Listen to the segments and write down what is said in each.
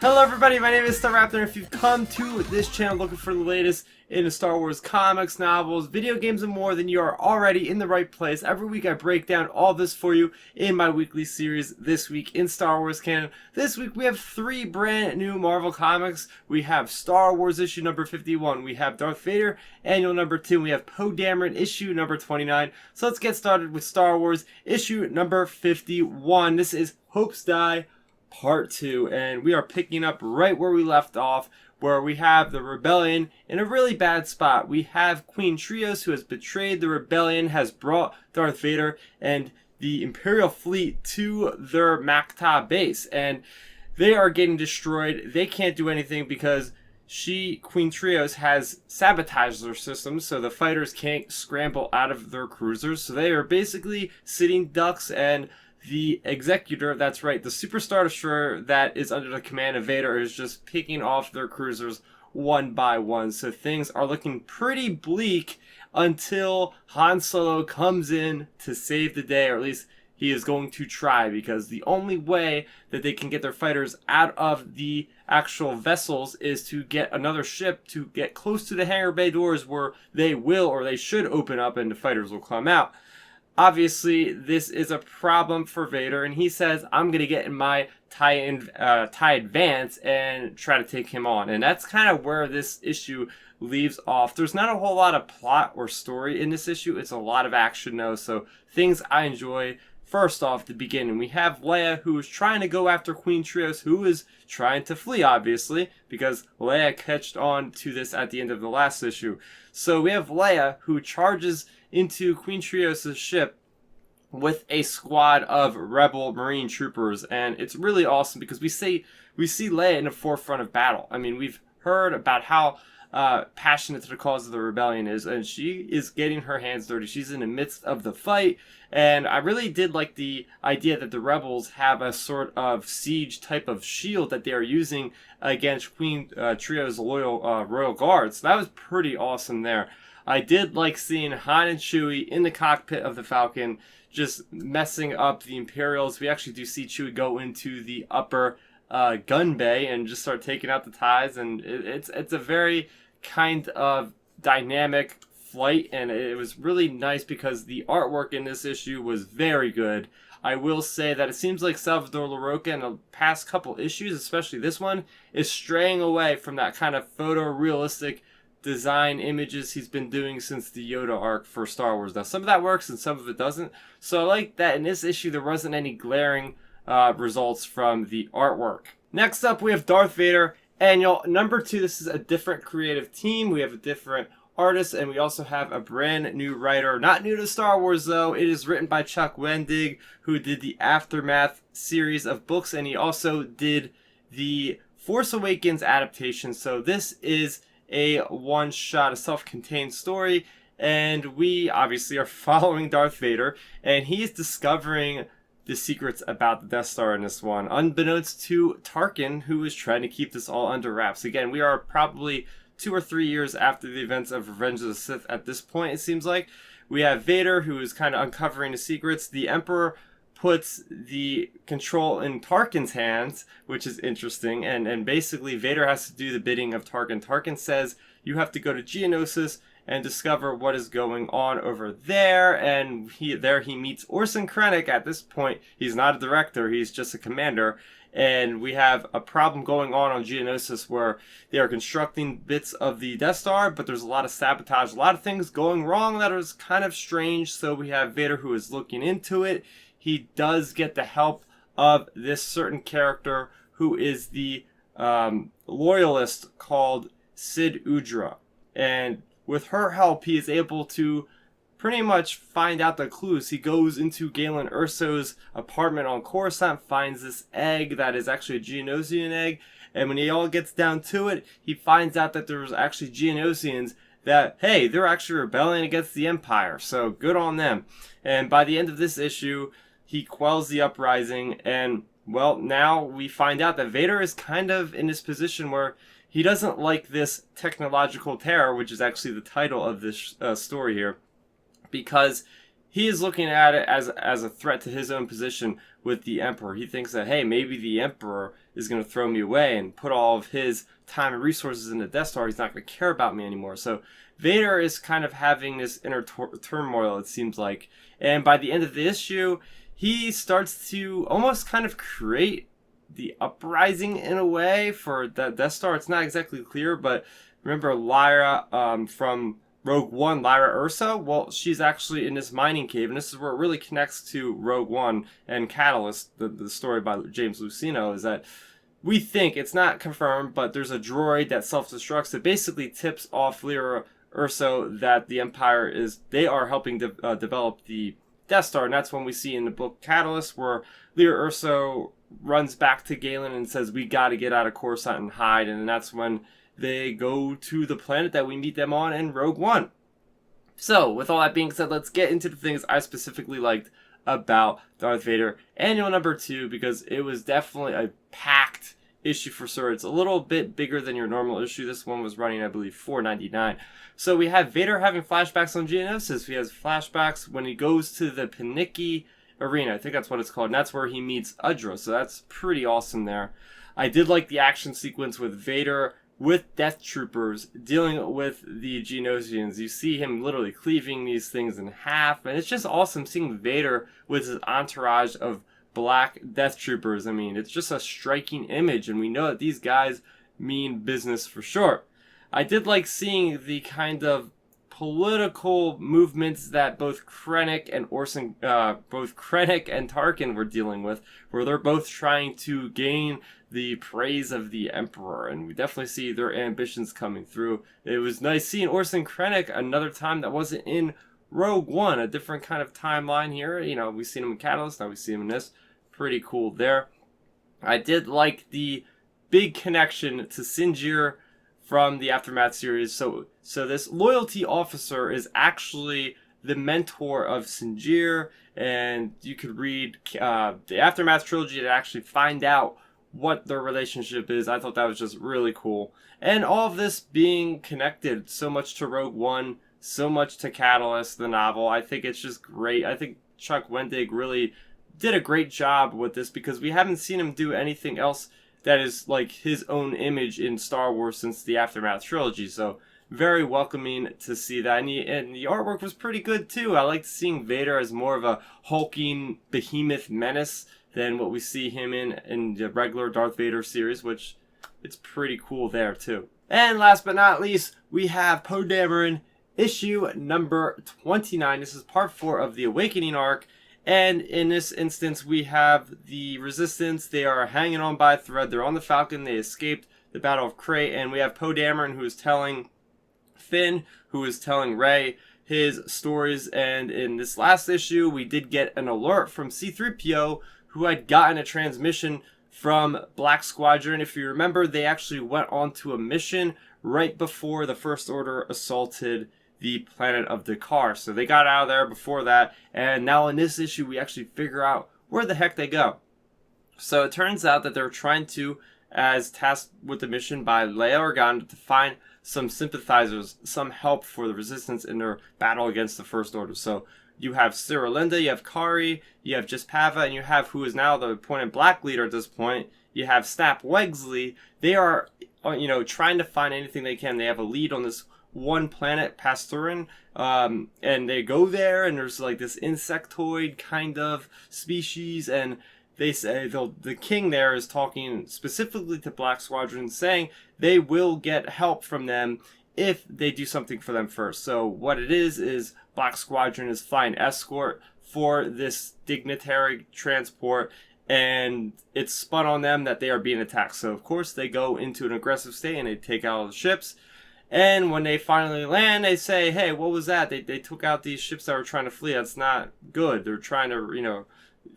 Hello everybody, my name is Starrapter, and if you've come to this channel looking for the latest in Star Wars comics, novels, video games, and more, then you are already in the right place. Every week I break down all this for you in my weekly series, This Week in Star Wars Canon. This week we have 3 brand new Marvel comics. We have Star Wars issue number 51, we have Darth Vader Annual number 2, and we have Poe Dameron issue number 29. So let's get started with Star Wars issue number 51. This is Hope's Die Part 2, and we are picking up right where we left off, where we have the rebellion in a really bad spot. We have Queen Trios, who has betrayed the rebellion, has brought Darth Vader and the Imperial fleet to their Macta base, and they are getting destroyed. They can't do anything because Queen Trios, has sabotaged their systems, so the fighters can't scramble out of their cruisers, so they are basically sitting ducks, and the Executor, that's right, the Super Star Destroyer that is under the command of Vader, is just picking off their cruisers one by one. So things are looking pretty bleak until Han Solo comes in to save the day, or at least he is going to try, because the only way that they can get their fighters out of the actual vessels is to get another ship to get close to the hangar bay doors, where they will, or they should, open up and the fighters will come out. Obviously, this is a problem for Vader, and he says, I'm going to get in my TIE Advance and try to take him on. And that's kind of where this issue leaves off. There's not a whole lot of plot or story in this issue. It's a lot of action, though, so things I enjoy. First off, the beginning, we have Leia, who is trying to go after Queen Trios, who is trying to flee, obviously, because Leia catched on to this at the end of the last issue. So we have Leia, who charges into Queen Trios' ship with a squad of rebel marine troopers, and it's really awesome because we see Leia in the forefront of battle. I mean, we've heard about how passionate the cause of the rebellion is, and she is getting her hands dirty. She's in the midst of the fight, and I really did like the idea that the rebels have a sort of siege type of shield that they are using against Queen Trio's loyal royal guards. So that was pretty awesome there. I did like seeing Han and Chewie in the cockpit of the Falcon just messing up the Imperials. We actually do see Chewie go into the upper gun bay and just start taking out the TIEs, and it's a very kind of dynamic flight, and it was really nice because the artwork in this issue was very good. I will say that it seems like Salvador Larroca in the past couple issues, especially this one, is straying away from that kind of photorealistic design images he's been doing since the Yoda arc for Star Wars. Now, some of that works and some of it doesn't. So I like that in this issue there wasn't any glaring results from the artwork. Next up, we have Darth Vader Annual number 2. This is a different creative team. We have a different artist, and we also have a brand new writer. Not new to Star Wars, though. It is written by Chuck Wendig, who did the Aftermath series of books, and he also did the Force Awakens adaptation. So this is a one-shot, a self-contained story, and we obviously are following Darth Vader, and he is discovering the secrets about the Death Star in this one, unbeknownst to Tarkin, who is trying to keep this all under wraps. Again, we are probably 2 or 3 years after the events of Revenge of the Sith at this point, it seems like. We have Vader, who is kind of uncovering the secrets. The Emperor puts the control in Tarkin's hands, which is interesting, and basically Vader has to do the bidding of Tarkin. Tarkin says, you have to go to Geonosis and discover what is going on over there, and he meets Orson Krennic. At this point, he's not a director, he's just a commander, and we have a problem going on Geonosis where they are constructing bits of the Death Star, but there's a lot of sabotage, a lot of things going wrong that is kind of strange. So we have Vader, who is looking into it. He does get the help of this certain character who is the loyalist called Sid Udra. And with her help, he is able to pretty much find out the clues. He goes into Galen Erso's apartment on Coruscant, finds this egg that is actually a Geonosian egg, and when he all gets down to it, he finds out that there's actually Geonosians that, hey, they're actually rebelling against the Empire, so good on them. And by the end of this issue, he quells the uprising, and, well, now we find out that Vader is kind of in this position where he doesn't like this technological terror, which is actually the title of this story here, because he is looking at it as a threat to his own position with the Emperor. He thinks that, hey, maybe the Emperor is going to throw me away and put all of his time and resources in the Death Star. He's not going to care about me anymore. So Vader is kind of having this inner turmoil, it seems like. And by the end of the issue, he starts to almost kind of create the uprising in a way for the Death Star. It's not exactly clear, but remember Lyra from Rogue One, Lyra Ursa? Well, she's actually in this mining cave, and this is where it really connects to Rogue One and Catalyst, the story by James Luceno, is that we think, it's not confirmed, but there's a droid that self-destructs that basically tips off Lyra Ursa that the Empire they are helping develop the Death Star, and that's when we see in the book Catalyst where Lyra Ursa runs back to Galen and says, we gotta get out of Coruscant and hide, and that's when they go to the planet that we meet them on in Rogue One. So, with all that being said, let's get into the things I specifically liked about Darth Vader Annual number 2, because it was definitely a packed issue for sure. It's a little bit bigger than your normal issue. This one was running, I believe, $4.99. So we have Vader having flashbacks on Geonosis. He has flashbacks when he goes to the Panicki Arena. I think that's what it's called. And that's where he meets Udra. So that's pretty awesome there. I did like the action sequence with Vader with Death Troopers dealing with the Geonosians. You see him literally cleaving these things in half. And it's just awesome seeing Vader with his entourage of black Death Troopers. I mean, it's just a striking image. And we know that these guys mean business for sure. I did like seeing the kind of political movements that both Krennic and Tarkin were dealing with, where they're both trying to gain the praise of the Emperor, and we definitely see their ambitions coming through. It was nice seeing Orson Krennic another time that wasn't in Rogue One, a different kind of timeline here. You know, we've seen him in Catalyst, now we see him in this. Pretty cool there. I did like the big connection to Sinjir from the Aftermath series. So this loyalty officer is actually the mentor of Sinjir, and you could read the Aftermath trilogy to actually find out what their relationship is. I thought that was just really cool. And all of this being connected so much to Rogue One, so much to Catalyst, the novel. I think it's just great. I think Chuck Wendig really did a great job with this, because we haven't seen him do anything else that is like his own image in Star Wars since the Aftermath trilogy. So very welcoming to see that. And the artwork was pretty good too. I liked seeing Vader as more of a hulking behemoth menace than what we see him in the regular Darth Vader series, which it's pretty cool there too. And last but not least, we have Poe Dameron issue number 29. This is part 4 of the Awakening arc. And in this instance, we have the Resistance. They are hanging on by a thread. They're on the Falcon. They escaped the Battle of Kare. And we have Poe Dameron, who is telling Finn, who is telling Rey his stories. And in this last issue, we did get an alert from C-3PO, who had gotten a transmission from Black Squadron. If you remember, they actually went on to a mission right before the First Order assaulted the planet of Kare. So they got out of there before that, and now in this issue we actually figure out where the heck they go. So it turns out that they're trying to, as tasked with the mission by Leia Organa, to find some sympathizers, some help for the Resistance in their battle against the First Order. So you have Suralinda, you have Kare, you have Jess Pava, and you have, who is now the appointed Black leader at this point, you have Snap Wexley. They are, trying to find anything they can. They have a lead on this one planet, Pasturin, and they go there, and there's like this insectoid kind of species, and they say the king there is talking specifically to Black Squadron, saying they will get help from them if they do something for them first. So what it is Black Squadron is flying escort for this dignitary transport, and it's spun on them that they are being attacked. So of course they go into an aggressive state and they take out all the ships. And when they finally land, they say, hey, what was that? They took out these ships that were trying to flee. That's not good. They're trying to,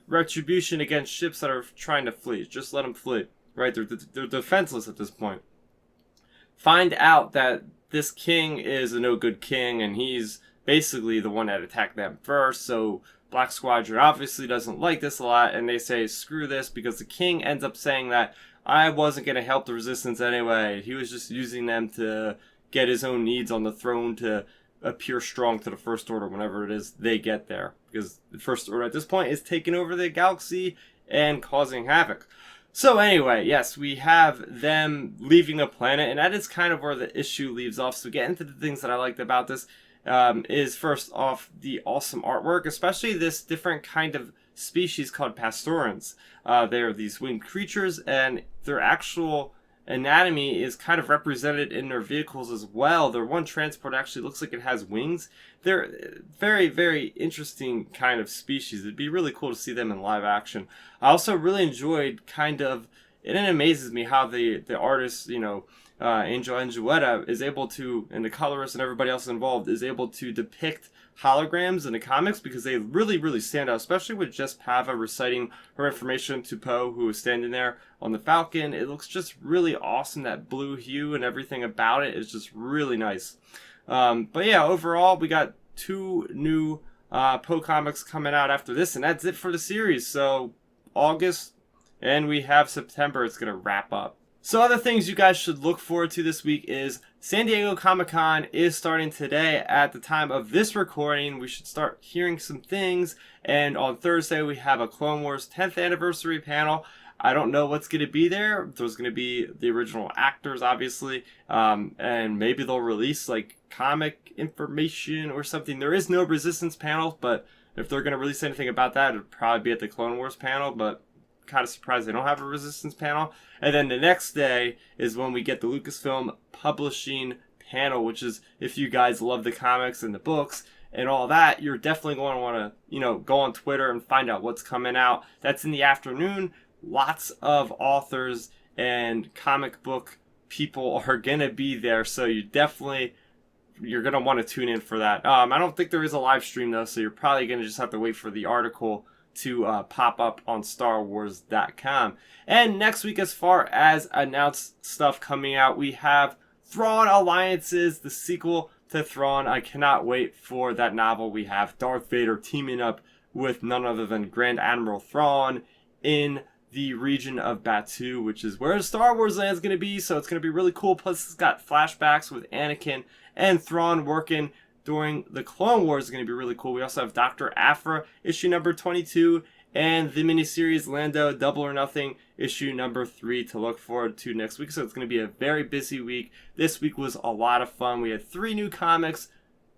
retribution against ships that are trying to flee. Just let them flee, right? They're defenseless at this point. Find out that this king is a no-good king, and he's basically the one that attacked them first. So Black Squadron obviously doesn't like this a lot, and they say, screw this, because the king ends up saying that I wasn't going to help the Resistance anyway. He was just using them to get his own needs on the throne to appear strong to the First Order whenever it is they get there, because the First Order at this point is taking over the galaxy and causing havoc. So anyway, yes, we have them leaving a planet, and that is kind of where the issue leaves off. So get into the things that I liked about this. Is first off the awesome artwork, especially this different kind of species called Pastorans. They're these winged creatures, and their actual anatomy is kind of represented in their vehicles as well. Their one transport actually looks like it has wings. They're very, very interesting kind of species. It'd be really cool to see them in live action. I also really enjoyed kind of, and it amazes me how the artist, Angel Anjueta is able to, and the colorist and everybody else involved is able to depict holograms in the comics, because they really, really stand out, especially with Jess Pava reciting her information to Poe, who is standing there on the Falcon. It looks just really awesome. That blue hue and everything about it is just really nice. But yeah, overall, we got 2 new Poe comics coming out after this, and that's it for the series. So August, and we have September. It's going to wrap up. So other things you guys should look forward to this week is San Diego Comic-Con is starting today. At the time of this recording, we should start hearing some things. And on Thursday, we have a Clone Wars 10th anniversary panel. I don't know what's going to be there. There's going to be the original actors, obviously. And maybe they'll release like comic information or something. There is no Resistance panel, but if they're going to release anything about that, it'll probably be at the Clone Wars panel. But kind of surprised they don't have a Resistance panel. And then the next day is when we get the Lucasfilm Publishing panel, which is, if you guys love the comics and the books and all that, you're definitely going to want to, go on Twitter and find out what's coming out. That's in the afternoon. Lots of authors and comic book people are going to be there, so you're going to want to tune in for that. I don't think there is a live stream, though, so you're probably going to just have to wait for the article to pop up on StarWars.com. And next week, as far as announced stuff coming out, we have Thrawn Alliances, the sequel to Thrawn. I cannot wait for that novel. We have Darth Vader teaming up with none other than Grand Admiral Thrawn in the region of Batuu, which is where Star Wars Land is going to be. So it's going to be really cool. Plus, it's got flashbacks with Anakin and Thrawn working during the Clone Wars. Is going to be really cool. We also have Dr. Aphra, issue number 22, and the miniseries Lando Double or Nothing, issue number 3 to look forward to next week. So it's going to be a very busy week. This week was a lot of fun. We had 3 new comics.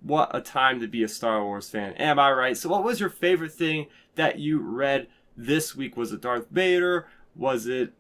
What a time to be a Star Wars fan. Am I right? So what was your favorite thing that you read this week? Was it Darth Vader? Was it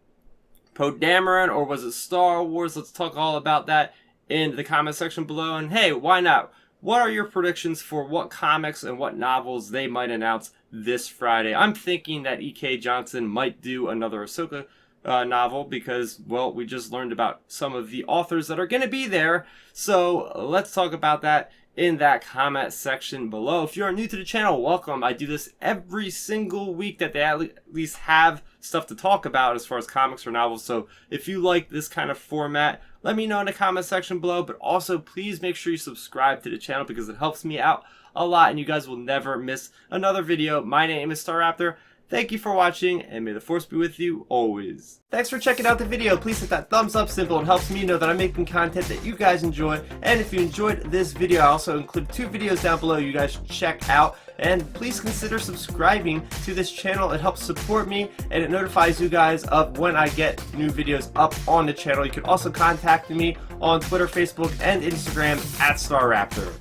Poe Dameron? Or was it Star Wars? Let's talk all about that in the comment section below. And hey, why not? What are your predictions for what comics and what novels they might announce this Friday? I'm thinking that E.K. Johnson might do another Ahsoka novel because, well, we just learned about some of the authors that are going to be there. So let's talk about that in that comment section below. If you're new to the channel, welcome. I do this every single week that they at least have stuff to talk about as far as comics or novels. So if you like this kind of format, let me know in the comment section below. But also, please make sure you subscribe to the channel because it helps me out a lot and you guys will never miss another video. My name is Starrapter. Thank you for watching, and may the Force be with you always. Thanks for checking out the video. Please hit that thumbs up symbol. It helps me know that I'm making content that you guys enjoy. And if you enjoyed this video, I also include 2 videos down below you guys should check out. And please consider subscribing to this channel. It helps support me, and it notifies you guys of when I get new videos up on the channel. You can also contact me on Twitter, Facebook, and Instagram at Starrapter.